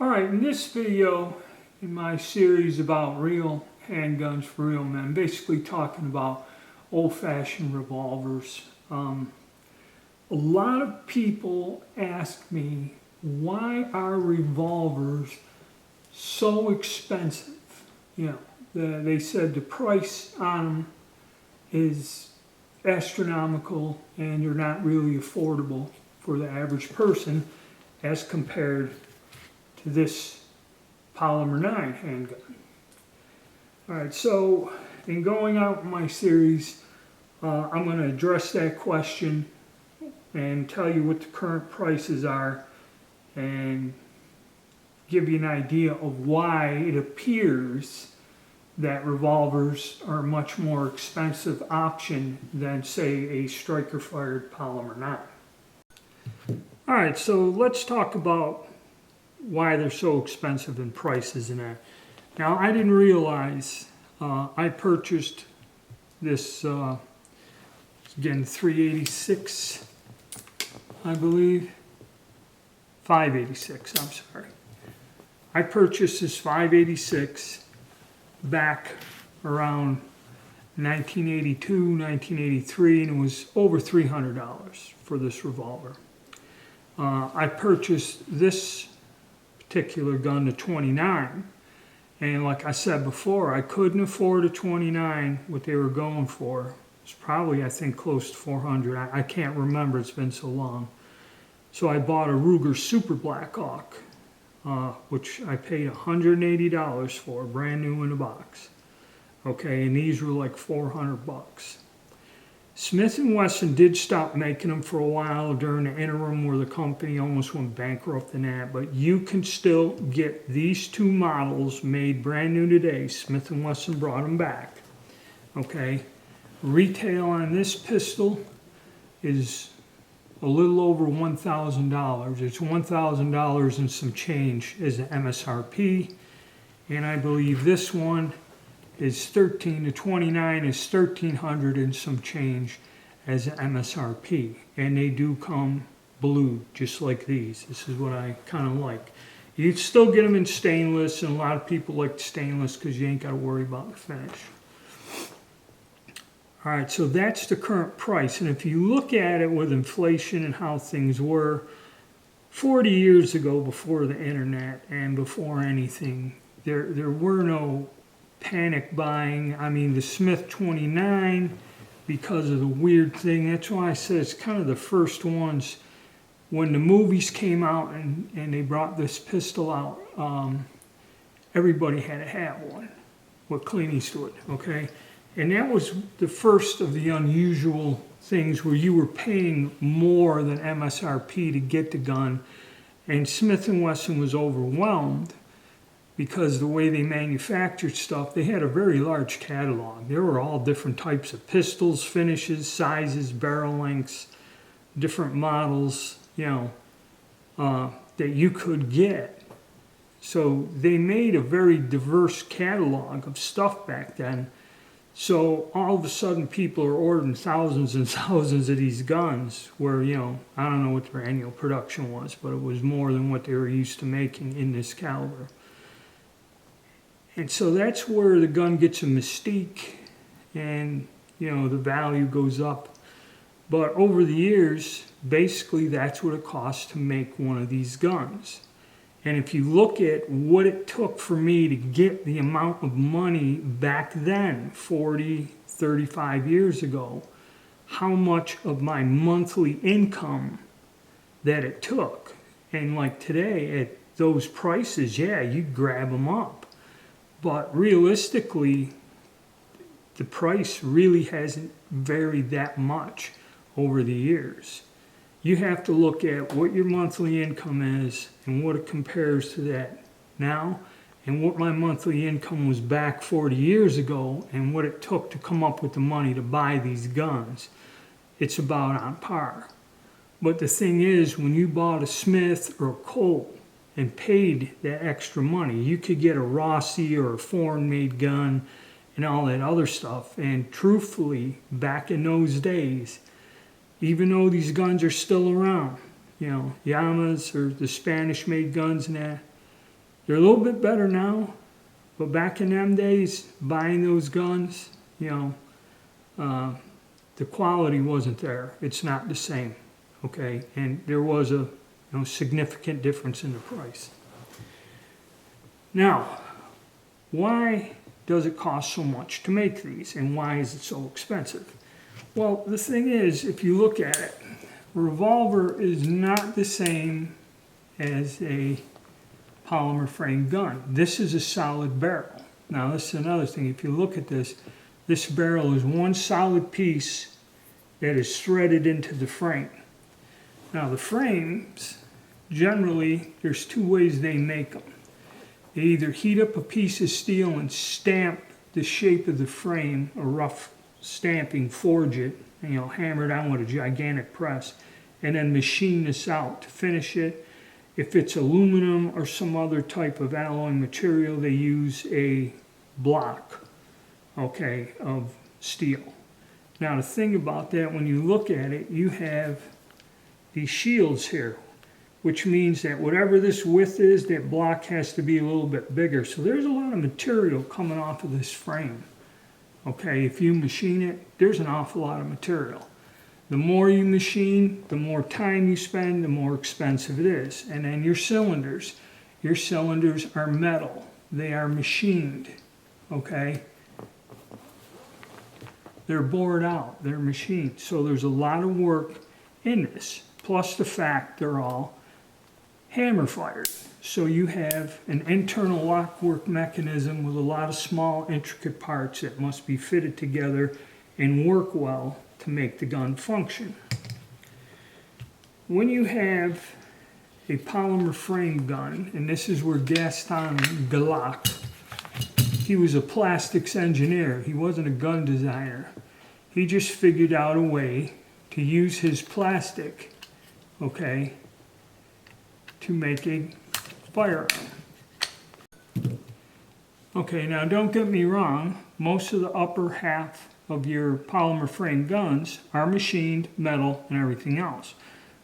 Alright, in this video, in my series about real handguns for real men, basically talking about old-fashioned revolvers. A lot of people ask me, why are revolvers so expensive? You know, they said the price on them is astronomical and they're not really affordable for the average person as compared to this polymer 9 handgun. Alright, so in going out in my series, I'm going to address that question and tell you what the current prices are and give you an idea of why it appears that revolvers are a much more expensive option than, say, a striker-fired polymer 9. Alright, so let's talk about why they're so expensive in prices and that. Now, I didn't realize I purchased this, again, 386, I believe. 586, I'm sorry. I purchased this 586 back around 1982, 1983, and it was over $300 for this revolver. I purchased this particular gun, the 29, and like I said before, I couldn't afford a 29. What they were going for was probably, I think, close to 400. I can't remember, it's been so long. So I bought a Ruger Super Black Hawk, which I paid $180 for, brand new in the box. Okay, and these were like 400 bucks. Smith & Wesson did stop making them for a while during the interim where the company almost went bankrupt and that, but you can still get these two models made brand new today. Smith & Wesson brought them back. Okay, retail on this pistol is a little over $1,000. It's $1,000 and some change as an MSRP, and I believe this one is 13 to 29 is $1,300 and some change as an MSRP, and they do come blued just like these. This is what I kind of like. You'd still get them in stainless, and a lot of people like stainless because you ain't got to worry about the finish. All right, so that's the current price, and if you look at it with inflation and how things were 40 years ago, before the internet and before anything, there were no panic buying. I mean, the Smith 29, because of the weird thing, that's why I said it's kind of the first ones. When the movies came out and they brought this pistol out, everybody had to have one with Clint Eastwood, okay? And that was the first of the unusual things where you were paying more than MSRP to get the gun, and Smith & Wesson was overwhelmed because the way they manufactured stuff, they had a very large catalog. There were all different types of pistols, finishes, sizes, barrel lengths, different models, you know, that you could get. So they made a very diverse catalog of stuff back then. So all of a sudden people are ordering thousands and thousands of these guns where, you know, I don't know what their annual production was, but it was more than what they were used to making in this caliber. And so that's where the gun gets a mystique and, you know, the value goes up. But over the years, basically that's what it costs to make one of these guns. And if you look at what it took for me to get the amount of money back then, 40, 35 years ago, how much of my monthly income that it took. And like today, at those prices, yeah, you grab them up. But realistically, the price really hasn't varied that much over the years. You have to look at what your monthly income is and what it compares to that now, and what my monthly income was back 40 years ago and what it took to come up with the money to buy these guns. It's about on par. But the thing is, when you bought a Smith or a Colt and paid that extra money, you could get a Rossi or a foreign-made gun and all that other stuff. And truthfully, back in those days, even though these guns are still around, you know, Yamas or the Spanish-made guns and that, They're a little bit better now, but back in them days, buying those guns, the quality wasn't there. It's not the same, okay? And there was a significant difference in the price. Now, why does it cost so much to make these, and why is it so expensive? Well, the thing is, if you look at it, a revolver is not the same as a polymer frame gun. This is a solid barrel. Now, this is another thing. If you look at this, this barrel is one solid piece that is threaded into the frame. Now, the frames, generally, there's two ways they make them. They either heat up a piece of steel and stamp the shape of the frame, a rough stamping, forge it, and hammer it on with a gigantic press, and then machine this out to finish it. If it's aluminum or some other type of alloy material, they use a block, okay, of steel. Now the thing about that, when you look at it, you have these shields here, which means that whatever this width is, that block has to be a little bit bigger. So there's a lot of material coming off of this frame. Okay, if you machine it, there's an awful lot of material. The more you machine, the more time you spend, the more expensive it is. And then your cylinders are metal. They are machined, okay? They're bored out, they're machined. So there's a lot of work in this, plus the fact they're all hammer fired. So you have an internal lockwork mechanism with a lot of small intricate parts that must be fitted together and work well to make the gun function. When you have a polymer frame gun, and this is where Gaston Glock, he was a plastics engineer, he wasn't a gun designer. He just figured out a way to use his plastic, okay, to make a firearm. Okay, now don't get me wrong, most of the upper half of your polymer frame guns are machined, metal, and everything else.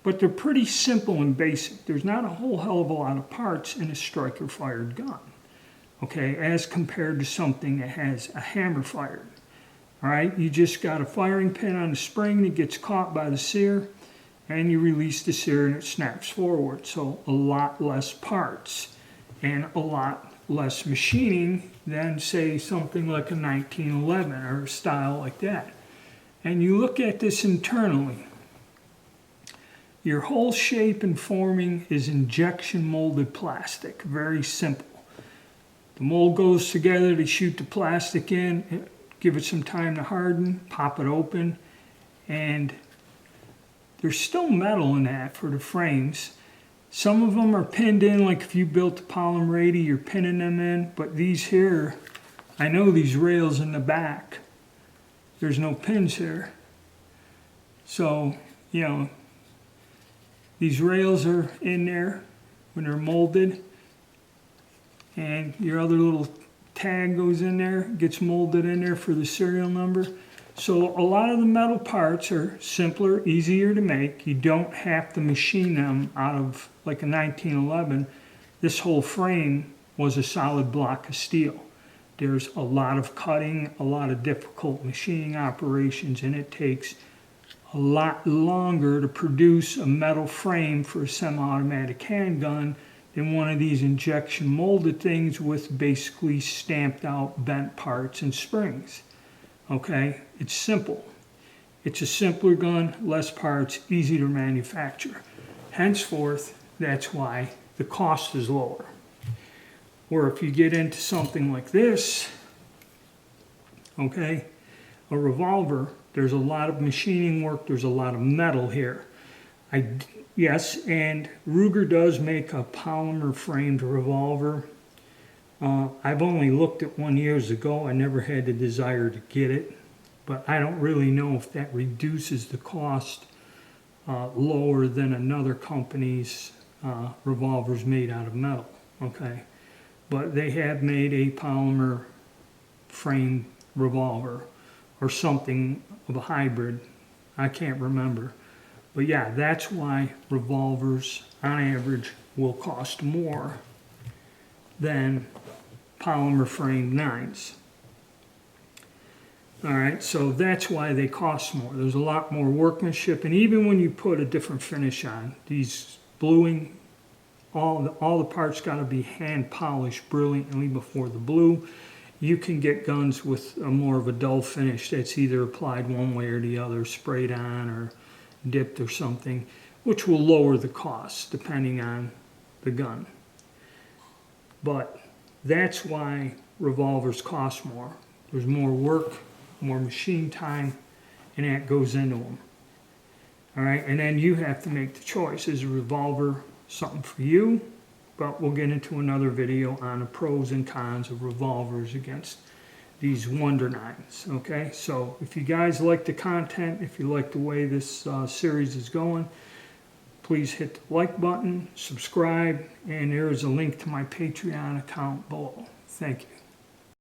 But they're pretty simple and basic. There's not a whole hell of a lot of parts in a striker fired gun, okay, as compared to something that has a hammer fired. All right, you just got a firing pin on the spring that gets caught by the sear, and you release the sear and it snaps forward. So a lot less parts and a lot less machining than, say, something like a 1911 or a style like that. And you look at this internally. Your whole shape and forming is injection molded plastic, very simple. The mold goes together, they shoot the plastic in, give it some time to harden, pop it open, and there's still metal in that for the frames. Some of them are pinned in, like if you built a polymer 80, you're pinning them in, but these here, I know these rails in the back, there's no pins here. So, these rails are in there when they're molded, and your other little tag goes in there, gets molded in there for the serial number. So a lot of the metal parts are simpler, easier to make. You don't have to machine them out of like a 1911. This whole frame was a solid block of steel. There's a lot of cutting, a lot of difficult machining operations, and it takes a lot longer to produce a metal frame for a semi-automatic handgun than one of these injection molded things with basically stamped out bent parts and springs. Okay, it's simple. It's a simpler gun, less parts, easy to manufacture. Henceforth, that's why the cost is lower. Or if you get into something like this, okay, a revolver, there's a lot of machining work, there's a lot of metal here. Yes, and Ruger does make a polymer framed revolver. I've only looked at one years ago. I never had the desire to get it, but I don't really know if that reduces the cost lower than another company's revolvers made out of metal, okay? But they have made a polymer frame revolver or something of a hybrid. I can't remember. But yeah, that's why revolvers on average will cost more than polymer framed 9s. All right, so that's why they cost more. There's a lot more workmanship, and even when you put a different finish on, these bluing, all the parts got to be hand polished brilliantly before the blue. You can get guns with a more of a dull finish that's either applied one way or the other, sprayed on or dipped or something, which will lower the cost depending on the gun. But that's why revolvers cost more. There's more work, more machine time, and that goes into them. All right, and then you have to make the choice. Is a revolver something for you? But we'll get into another video on the pros and cons of revolvers against these Wonder 9s. Okay, so if you guys like the content, if you like the way this series is going, please hit the like button, subscribe, and there is a link to my Patreon account below. Thank you.